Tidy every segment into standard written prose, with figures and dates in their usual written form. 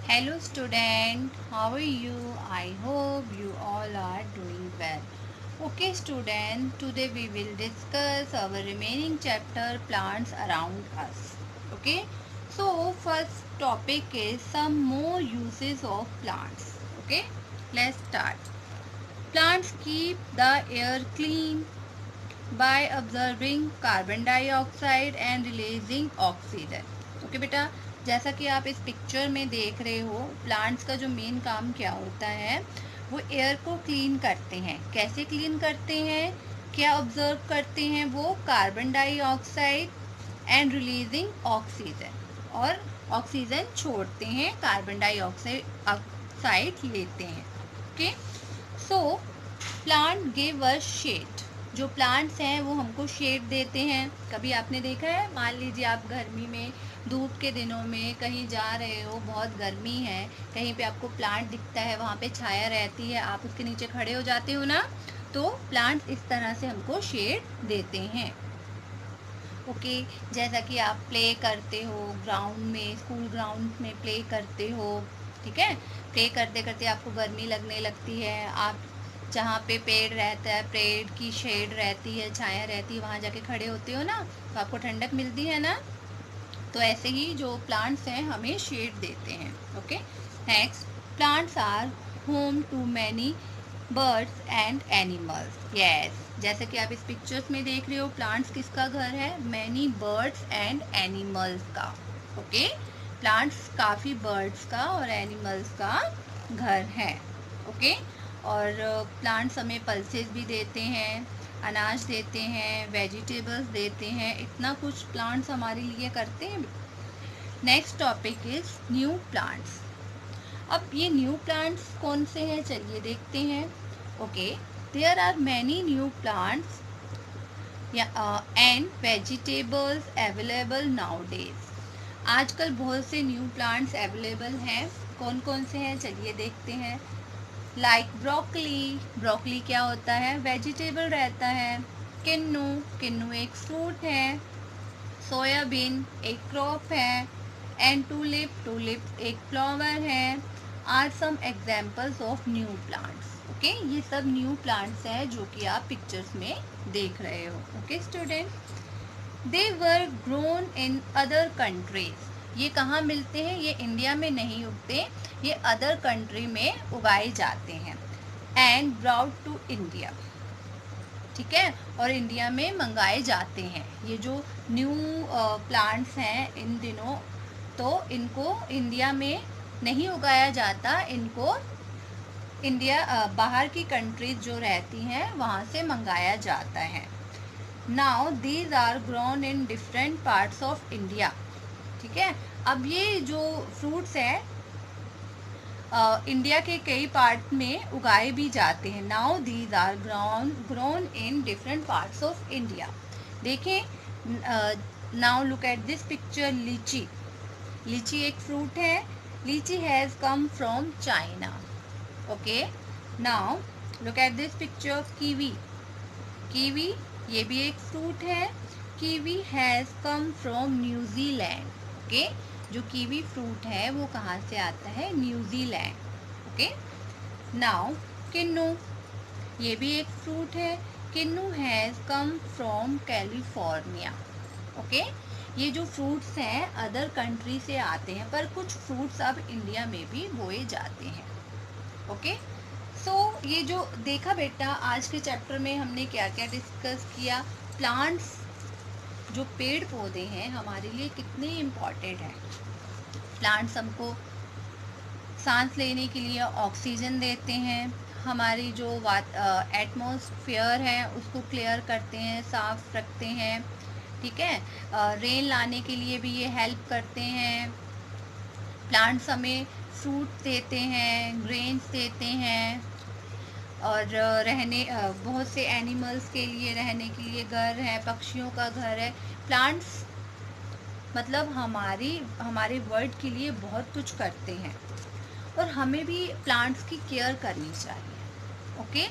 Hello student, how are you? I hope you all are doing well. Okay student, today we will discuss our remaining chapter plants around us. Okay, so first topic is some more uses of plants. Okay, let's start. Plants keep the air clean by absorbing carbon dioxide and releasing oxygen. Okay बेटा, जैसा कि आप इस picture में देख रहे हो, plants का जो मेन काम क्या होता है, वो एयर को क्लीन करते हैं. कैसे क्लीन करते हैं, क्या ऑब्जर्व करते हैं वो? Carbon dioxide and releasing oxygen, और ऑक्सीजन छोड़ते हैं, कार्बन डाइऑक्साइड ऑक्साइड लेते हैं. ओके, सो प्लांट गिव अस शेड. जो प्लांट्स हैं वो हमको शेड देते हैं. कभी आपने देखा है, मान लीजिए आप गर्मी में, धूप के दिनों में कहीं जा रहे हो, बहुत गर्मी है, कहीं पे आपको प्लांट दिखता है, वहाँ पे छाया रहती है, आप उसके नीचे खड़े हो जाते हो ना, तो प्लांट्स इस तरह से हमको शेड देते हैं. ओके, जैसा कि आप प्ले करते हो ग्राउंड में, स्कूल ग्राउंड में प्ले करते हो, ठीक है, प्ले करते करते आपको गर्मी लगने लगती है, आप जहाँ पे पेड़ रहता है, पेड़ की शेड रहती है, छाया रहती है, वहाँ जाके खड़े होते हो ना, तो आपको ठंडक मिलती है ना. तो ऐसे ही जो प्लांट्स हैं हमें शेड देते हैं. Okay, next, plants are home to many birds and animals. Yes, जैसे कि आप इस पिक्चर्स में देख रहे हो, प्लांट्स किसका घर है? मैनी बर्ड्स एंड एनिमल्स का. ओके, प्लांट्स काफ़ी बर्ड्स का और एनिमल्स का घर है. ओके, और प्लांट्स हमें पल्सेस भी देते हैं, अनाज देते हैं, वेजिटेबल्स देते हैं, इतना कुछ प्लांट्स हमारे लिए करते हैं. Next topic is new plants. अब ये न्यू प्लांट्स कौन से हैं, चलिए देखते हैं. Okay, there are many new plants and vegetables available nowadays. आजकल बहुत से न्यू प्लांट्स अवेलेबल हैं. कौन कौन से हैं, चलिए देखते हैं. Like broccoli. ब्रोकली क्या होता है? वेजिटेबल रहता है. किन्नू. किन्नू एक फ्रूट है. सोयाबीन एक क्रॉप है. And tulip. टूलिप एक फ्लावर है. Are some examples of new plants. Okay, ये सब न्यू प्लांट्स हैं जो कि आप पिक्चर्स में देख रहे हो. Okay student, they were grown in other countries. ये कहाँ मिलते हैं? ये इंडिया में नहीं उगते, ये अदर कंट्री में उगाए जाते हैं. एंड ब्राउट टू इंडिया, ठीक है, और इंडिया में मंगाए जाते हैं. ये जो न्यू प्लांट्स हैं इन दिनों, तो इनको इंडिया में नहीं उगाया जाता, इनको इंडिया बाहर की कंट्रीज जो रहती हैं वहाँ से मंगाया जाता है. Now these are grown in different parts of India. ठीक है, अब ये जो फ्रूट्स हैं इंडिया के कई पार्ट में उगाए भी जाते हैं. Now these are grown in different parts of India. देखें, now look at this picture. लीची. लीची एक फ्रूट है. लीची has come from China. Okay, now look at this picture. Kiwi. Kiwi ये भी एक फ्रूट है. Kiwi has come from New Zealand. Okay, जो कीवी फ्रूट है वो कहाँ से आता है? न्यूजीलैंड. ओके, नाउ किन्नू. ये भी एक फ्रूट है. किन्नू has come from California. Okay, ये जो फ्रूट्स हैं अदर कंट्री से आते हैं, पर कुछ फ्रूट्स अब इंडिया में भी बोए जाते हैं. ओके, सो ये जो देखा बेटा, आज के चैप्टर में हमने क्या क्या डिस्कस किया. प्लांट्स, जो पेड़ पौधे हैं, हमारे लिए कितने इम्पॉर्टेंट हैं. प्लांट्स हमको सांस लेने के लिए ऑक्सीजन देते हैं, हमारी जो एटमॉस्फेयर है उसको क्लियर करते हैं, साफ रखते हैं. ठीक है, रेन लाने के लिए भी ये हेल्प करते हैं. प्लांट्स हमें फ्रूट देते हैं, ग्रेन्स देते हैं, और रहने बहुत से एनिमल्स के लिए रहने के लिए घर है, पक्षियों का घर है. प्लांट्स मतलब हमारे वर्ल्ड के लिए बहुत कुछ करते हैं, और हमें भी प्लांट्स की केयर करनी चाहिए. ओके,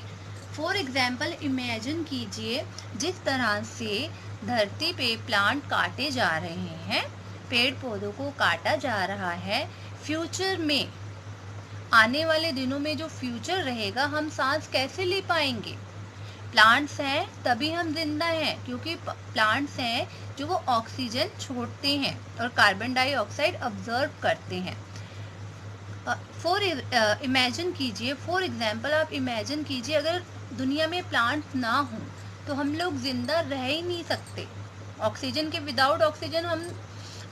फॉर एग्जाम्पल इमेजिन कीजिए, जिस तरह से धरती पे प्लांट काटे जा रहे हैं, पेड़ पौधों को काटा जा रहा है, फ्यूचर में, आने वाले दिनों में जो फ्यूचर रहेगा, हम सांस कैसे ले पाएंगे? प्लांट्स हैं तभी हम जिंदा हैं, क्योंकि प्लांट्स हैं जो वो ऑक्सीजन छोड़ते हैं और कार्बन डाइऑक्साइड ऑब्जर्व करते हैं। इमेजिन कीजिए, फॉर एग्जांपल आप इमेजिन कीजिए, अगर दुनिया में प्लांट्स ना हो तो हम लोग जिंदा रह ही नहीं सकते। ऑक्सीजन के विदाउट ऑक्सीजन हम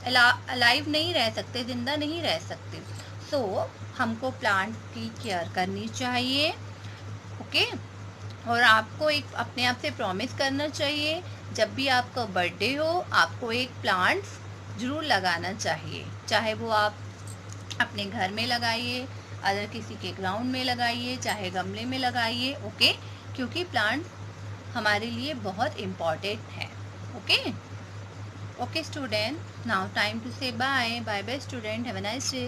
अलाइव नहीं रह सकते, जिंदा नहीं रह सकते। सो हमको प्लांट की केयर करनी चाहिए, ओके। और आपको एक अपने आप से प्रॉमिस करना चाहिए, जब भी आपका बर्थडे हो आपको एक प्लांट्स ज़रूर लगाना चाहिए। चाहे वो आप अपने घर में लगाइए, अदर किसी के ग्राउंड में लगाइए, चाहे गमले में लगाइए, ओके। क्योंकि प्लांट हमारे लिए बहुत इम्पॉर्टेंट है, okay. Okay student, now time to say bye bye bye student, have a nice day.